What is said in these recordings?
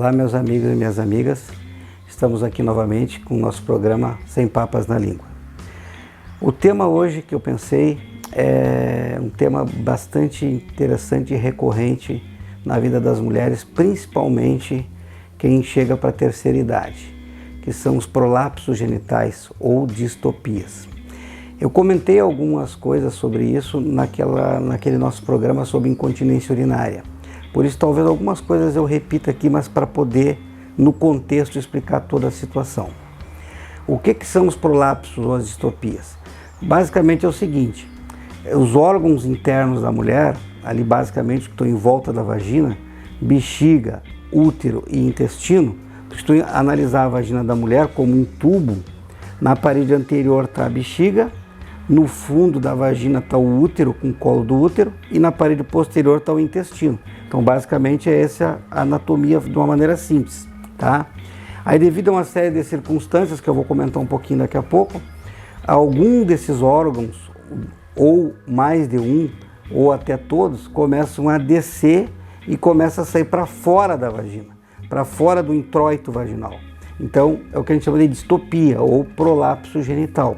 Olá, meus amigos e minhas amigas, estamos aqui novamente com o nosso programa Sem Papas na Língua. O tema hoje que eu pensei é um tema bastante interessante e recorrente na vida das mulheres, principalmente quem chega para a terceira idade, que são os prolapsos genitais ou distopias. Eu comentei algumas coisas sobre isso naquele nosso programa sobre incontinência urinária. Por isso, talvez algumas coisas eu repita aqui, mas para poder, no contexto, explicar toda a situação. O que são os prolapsos ou as distopias? Basicamente é o seguinte: os órgãos internos da mulher, ali basicamente que estão em volta da vagina, bexiga, útero e intestino, se tu analisar a vagina da mulher como um tubo, na parede anterior está a bexiga, no fundo da vagina está o útero com o colo do útero e na parede posterior está o intestino. Então basicamente é essa a anatomia de uma maneira simples, tá? Aí devido a uma série de circunstâncias que eu vou comentar um pouquinho daqui a pouco, algum desses órgãos, ou mais de um, ou até todos, começam a descer e começam a sair para fora da vagina, para fora do introito vaginal. Então é o que a gente chama de distopia ou prolapso genital.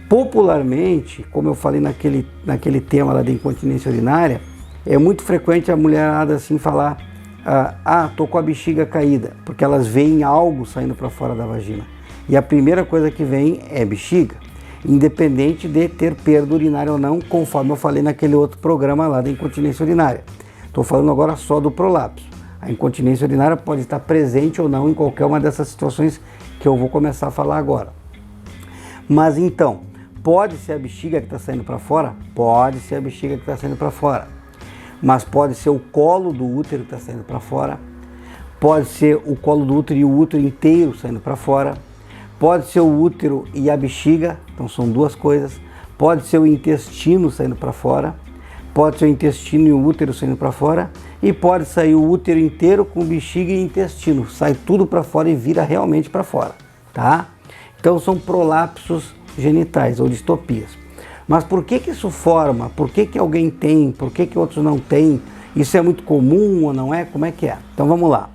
Popularmente, como eu falei naquele tema lá da incontinência urinária, é muito frequente a mulherada assim falar tô com a bexiga caída, porque elas veem algo saindo para fora da vagina. E a primeira coisa que vem é bexiga, independente de ter perda urinária ou não, conforme eu falei naquele outro programa lá da incontinência urinária. Estou falando agora só do prolapso. A incontinência urinária pode estar presente ou não em qualquer uma dessas situações que eu vou começar a falar agora. Mas então, pode ser a bexiga que está saindo para fora? Pode ser a bexiga que está saindo para fora. Mas pode ser o colo do útero que está saindo para fora. Pode ser o colo do útero e o útero inteiro saindo para fora. Pode ser o útero e a bexiga, então são duas coisas. Pode ser o intestino saindo para fora. Pode ser o intestino e o útero saindo para fora. E pode sair o útero inteiro com bexiga e intestino. Sai tudo para fora e vira realmente para fora, tá? Então são prolapsos genitais ou distopias. Mas por que isso forma? Por que alguém tem? Por que outros não têm? Isso é muito comum ou não é? Como é que é? Então vamos lá.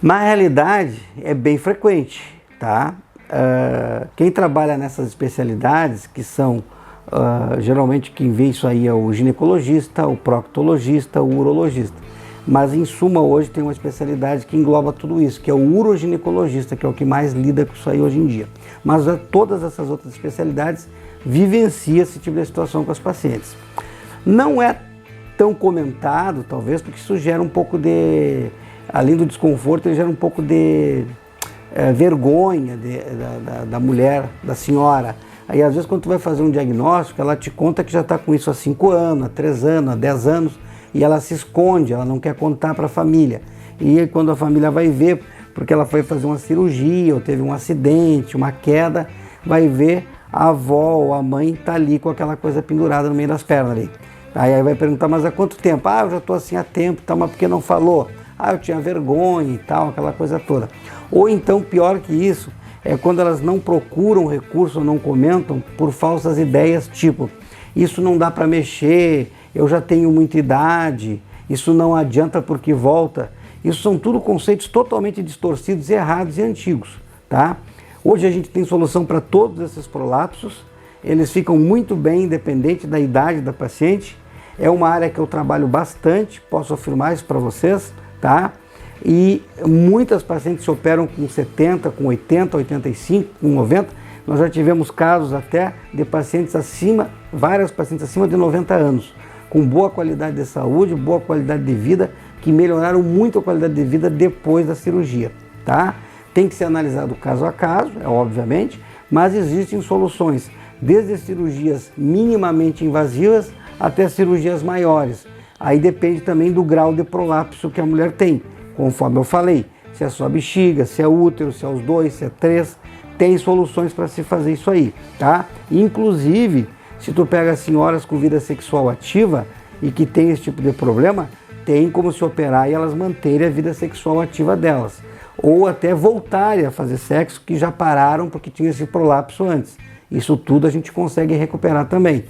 Na realidade é bem frequente, tá? Quem trabalha nessas especialidades, que são geralmente quem vê isso aí é o ginecologista, o proctologista, o urologista. Mas em suma hoje tem uma especialidade que engloba tudo isso, que é o uroginecologista, que é o que mais lida com isso aí hoje em dia. Mas todas essas outras especialidades vivenciam esse tipo de situação com as pacientes. Não é tão comentado, talvez, porque isso gera um pouco de, além do desconforto, ele gera um pouco de vergonha da mulher, da senhora. Aí às vezes quando tu vai fazer um diagnóstico, ela te conta que já está com isso há 5 anos, há 3 anos, há 10 anos, e ela se esconde, ela não quer contar para a família. E aí, quando a família vai ver, porque ela foi fazer uma cirurgia, ou teve um acidente, uma queda, vai ver a avó ou a mãe tá ali com aquela coisa pendurada no meio das pernas ali. Aí vai perguntar, mas há quanto tempo? Eu já estou assim há tempo, tá, mas por que não falou? Eu tinha vergonha e tal, aquela coisa toda. Ou então, pior que isso, é quando elas não procuram recurso ou não comentam por falsas ideias, tipo, isso não dá para mexer, eu já tenho muita idade, isso não adianta porque volta. Isso são tudo conceitos totalmente distorcidos, errados e antigos, tá? Hoje a gente tem solução para todos esses prolapsos, eles ficam muito bem independente da idade da paciente. É uma área que eu trabalho bastante, posso afirmar isso para vocês, tá? E muitas pacientes se operam com 70, com 80, 85, com 90. Nós já tivemos casos até de pacientes acima, várias pacientes acima de 90 anos, com boa qualidade de saúde, boa qualidade de vida, que melhoraram muito a qualidade de vida depois da cirurgia, tá? Tem que ser analisado caso a caso, obviamente, mas existem soluções, desde cirurgias minimamente invasivas até cirurgias maiores. Aí depende também do grau de prolapso que a mulher tem, conforme eu falei, se é só bexiga, se é útero, se é os 2, se é 3, tem soluções para se fazer isso aí, tá? Inclusive, se tu pega senhoras com vida sexual ativa e que tem esse tipo de problema, tem como se operar e elas manterem a vida sexual ativa delas. Ou até voltarem a fazer sexo, que já pararam porque tinha esse prolapso antes. Isso tudo a gente consegue recuperar também.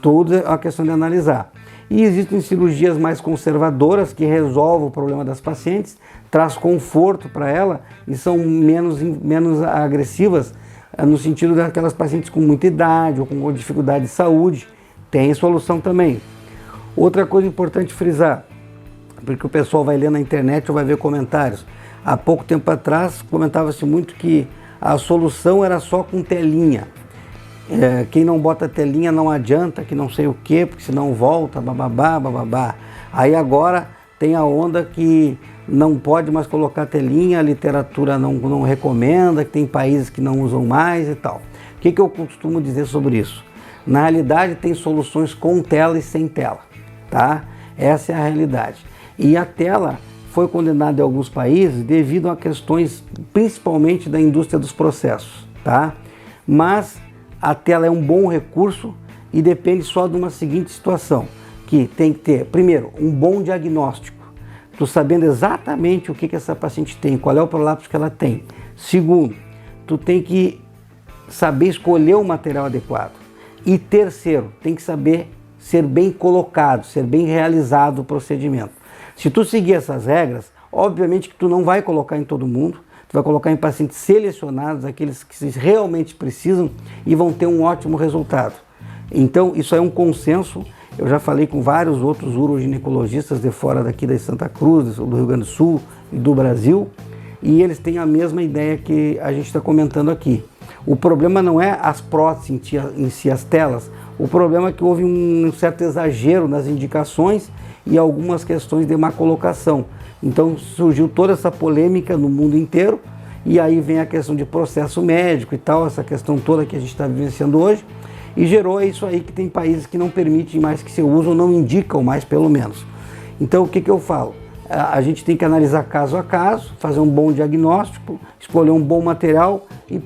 Tudo é uma questão de analisar. E existem cirurgias mais conservadoras que resolvem o problema das pacientes, traz conforto para ela e são menos agressivas no sentido daquelas pacientes com muita idade ou com dificuldade de saúde. Tem solução também. Outra coisa importante frisar, porque o pessoal vai ler na internet ou vai ver comentários. Há pouco tempo atrás comentava-se muito que a solução era só com telinha. Quem não bota telinha não adianta, que não sei o que, porque senão volta, bababá, bababá. Aí agora tem a onda que não pode mais colocar telinha, a literatura não recomenda, que tem países que não usam mais e tal. O que eu costumo dizer sobre isso? Na realidade tem soluções com tela e sem tela, tá? Essa é a realidade. E a tela foi condenada em alguns países devido a questões principalmente da indústria dos processos, tá? Mas a tela é um bom recurso e depende só de uma seguinte situação, que tem que ter, primeiro, um bom diagnóstico, tu sabendo exatamente o que essa paciente tem, qual é o prolapso que ela tem. Segundo, tu tem que saber escolher o material adequado. E terceiro, tem que saber ser bem colocado, ser bem realizado o procedimento. Se tu seguir essas regras, obviamente que tu não vai colocar em todo mundo, tu vai colocar em pacientes selecionados, aqueles que realmente precisam e vão ter um ótimo resultado. Então, isso é um consenso. Eu já falei com vários outros uroginecologistas de fora daqui da Santa Cruz, do Rio Grande do Sul e do Brasil, e eles têm a mesma ideia que a gente está comentando aqui. O problema não é as próteses em si, as telas. O problema é que houve um certo exagero nas indicações e algumas questões de má colocação. Então surgiu toda essa polêmica no mundo inteiro e aí vem a questão de processo médico e tal, essa questão toda que a gente está vivenciando hoje, e gerou isso aí que tem países que não permitem mais que se use ou não indicam mais, pelo menos. Então o que eu falo? A gente tem que analisar caso a caso, fazer um bom diagnóstico, escolher um bom material e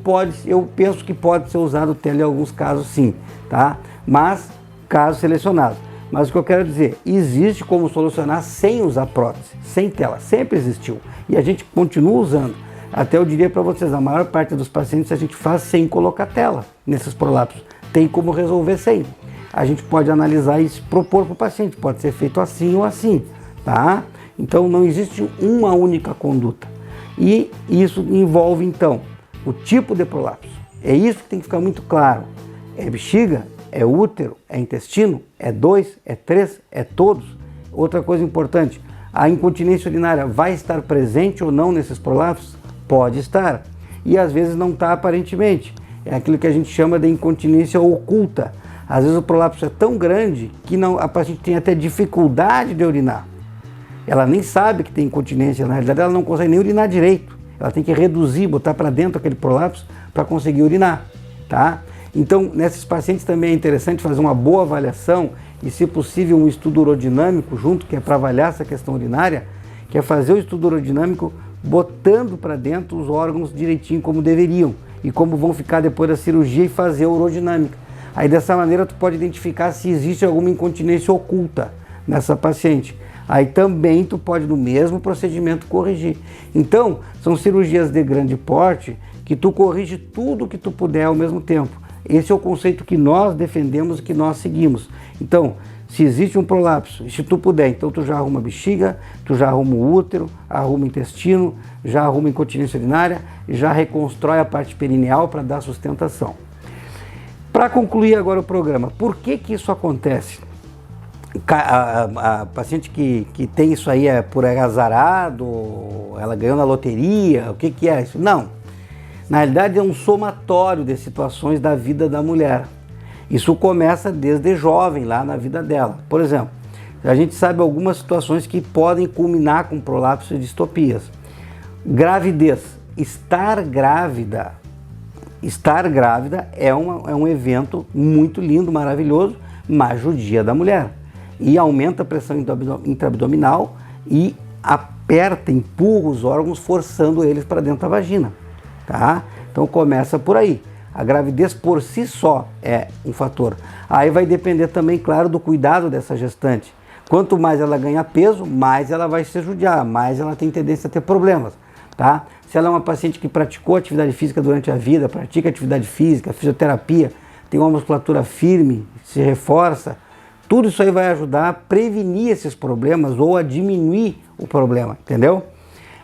eu penso que pode ser usado tela em alguns casos sim, tá? Mas casos selecionados. Mas o que eu quero dizer, existe como solucionar sem usar prótese, sem tela, sempre existiu. E a gente continua usando. Até eu diria para vocês, a maior parte dos pacientes a gente faz sem colocar tela nesses prolapsos. Tem como resolver sem. A gente pode analisar e propor para o paciente, pode ser feito assim ou assim, tá? Então não existe uma única conduta. E isso envolve então o tipo de prolapso. É isso que tem que ficar muito claro. É bexiga? É útero? É intestino? É 2? É 3? É todos? Outra coisa importante, a incontinência urinária vai estar presente ou não nesses prolapsos? Pode estar. E às vezes não está aparentemente. É aquilo que a gente chama de incontinência oculta. Às vezes o prolapso é tão grande que a paciente tem até dificuldade de urinar. Ela nem sabe que tem incontinência, na realidade ela não consegue nem urinar direito. Ela tem que reduzir, botar para dentro aquele prolapso para conseguir urinar, tá? Então, nesses pacientes também é interessante fazer uma boa avaliação e, se possível, um estudo urodinâmico junto, que é para avaliar essa questão urinária, que é fazer o estudo urodinâmico botando para dentro os órgãos direitinho como deveriam e como vão ficar depois da cirurgia e fazer a urodinâmica. Aí, dessa maneira, tu pode identificar se existe alguma incontinência oculta nessa paciente. Aí também tu pode, no mesmo procedimento, corrigir. Então, são cirurgias de grande porte que tu corrige tudo que tu puder ao mesmo tempo. Esse é o conceito que nós defendemos e que nós seguimos. Então, se existe um prolapso, se tu puder, então tu já arruma a bexiga, tu já arruma o útero, arruma o intestino, já arruma a incontinência urinária, já reconstrói a parte perineal para dar sustentação. Para concluir agora o programa, por que isso acontece? A paciente que tem isso aí é por azarado, ela ganhou na loteria, o que é isso? Não. Na realidade é um somatório de situações da vida da mulher. Isso começa desde jovem, lá na vida dela. Por exemplo, a gente sabe algumas situações que podem culminar com prolapso e distopias. Gravidez. Estar grávida é um evento muito lindo, maravilhoso, mas judia da mulher. E aumenta a pressão intraabdominal e aperta, empurra os órgãos, forçando eles para dentro da vagina. Tá? Então começa por aí. A gravidez por si só é um fator. Aí vai depender também, claro, do cuidado dessa gestante. Quanto mais ela ganha peso, mais ela vai se judiar, mais ela tem tendência a ter problemas. Tá? Se ela é uma paciente que praticou atividade física durante a vida, pratica atividade física, fisioterapia, tem uma musculatura firme, se reforça, Tudo isso aí vai ajudar a prevenir esses problemas ou a diminuir o problema, entendeu?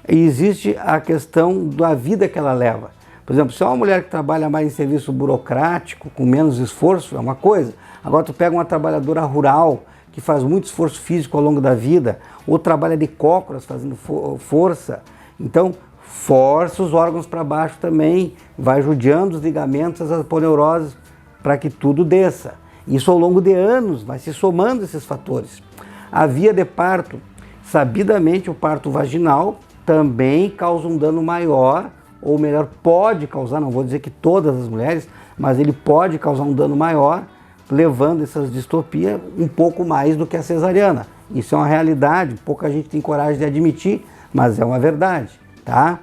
E existe a questão da vida que ela leva. Por exemplo, se é uma mulher que trabalha mais em serviço burocrático, com menos esforço, é uma coisa. Agora tu pega uma trabalhadora rural, que faz muito esforço físico ao longo da vida, ou trabalha de cócoras, fazendo força. Então, força os órgãos para baixo também, vai judiando os ligamentos, as aponeuroses, para que tudo desça. Isso ao longo de anos, vai se somando esses fatores. A via de parto, sabidamente o parto vaginal também causa um dano maior, ou melhor, pode causar, não vou dizer que todas as mulheres, mas ele pode causar um dano maior, levando essas distopias um pouco mais do que a cesariana. Isso é uma realidade, pouca gente tem coragem de admitir, mas é uma verdade, tá?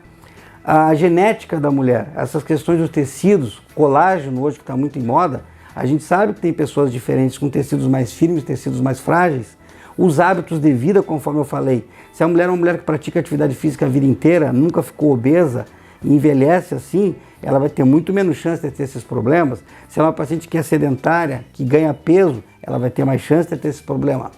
A genética da mulher, essas questões dos tecidos, colágeno hoje que está muito em moda, a gente sabe que tem pessoas diferentes com tecidos mais firmes, tecidos mais frágeis. Os hábitos de vida, conforme eu falei, se a mulher é uma mulher que pratica atividade física a vida inteira, nunca ficou obesa, e envelhece assim, ela vai ter muito menos chance de ter esses problemas. Se ela é uma paciente que é sedentária, que ganha peso, ela vai ter mais chance de ter esse problema.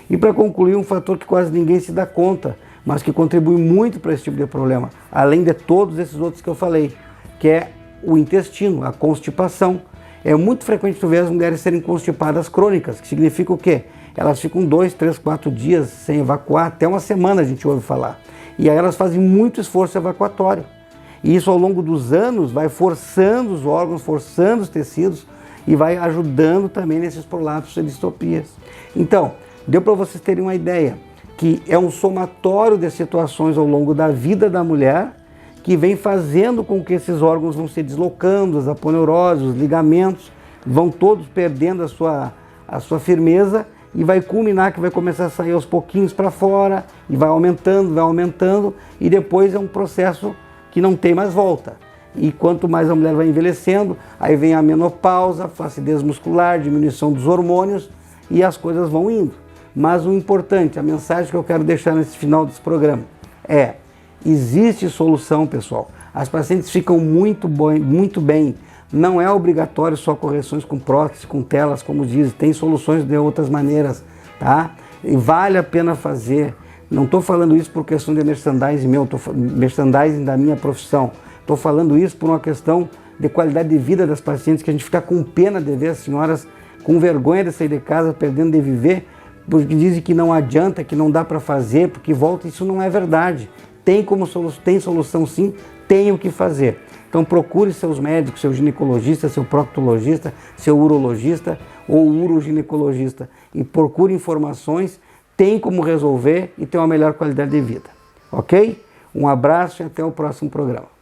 E para concluir, um fator que quase ninguém se dá conta, mas que contribui muito para esse tipo de problema, além de todos esses outros que eu falei, que é o intestino, a constipação. É muito frequente tu ver as mulheres serem constipadas crônicas, que significa o quê? Elas ficam 2, 3, 4 dias sem evacuar, até uma semana a gente ouve falar. E aí elas fazem muito esforço evacuatório. E isso ao longo dos anos vai forçando os órgãos, forçando os tecidos e vai ajudando também nesses prolapsos e distopias. Então, deu para vocês terem uma ideia que é um somatório de situações ao longo da vida da mulher que vem fazendo com que esses órgãos vão se deslocando, as aponeuroses, os ligamentos, vão todos perdendo a sua firmeza e vai culminar que vai começar a sair aos pouquinhos para fora e vai aumentando e depois é um processo que não tem mais volta. E quanto mais a mulher vai envelhecendo, aí vem a menopausa, flacidez muscular, diminuição dos hormônios e as coisas vão indo. Mas o importante, a mensagem que eu quero deixar nesse final desse programa é: existe solução, pessoal. As pacientes ficam muito bem. Não é obrigatório só correções com prótese, com telas, como dizem. Tem soluções de outras maneiras, tá? E vale a pena fazer. Não estou falando isso por questão de merchandising meu, merchandising da minha profissão. Estou falando isso por uma questão de qualidade de vida das pacientes, que a gente fica com pena de ver as senhoras com vergonha de sair de casa, perdendo de viver, porque dizem que não adianta, que não dá para fazer, porque volta. Isso não é verdade. Tem solução sim, tem o que fazer. Então procure seus médicos, seu ginecologista, seu proctologista, seu urologista ou uroginecologista e procure informações, tem como resolver e ter uma melhor qualidade de vida. Ok? Um abraço e até o próximo programa.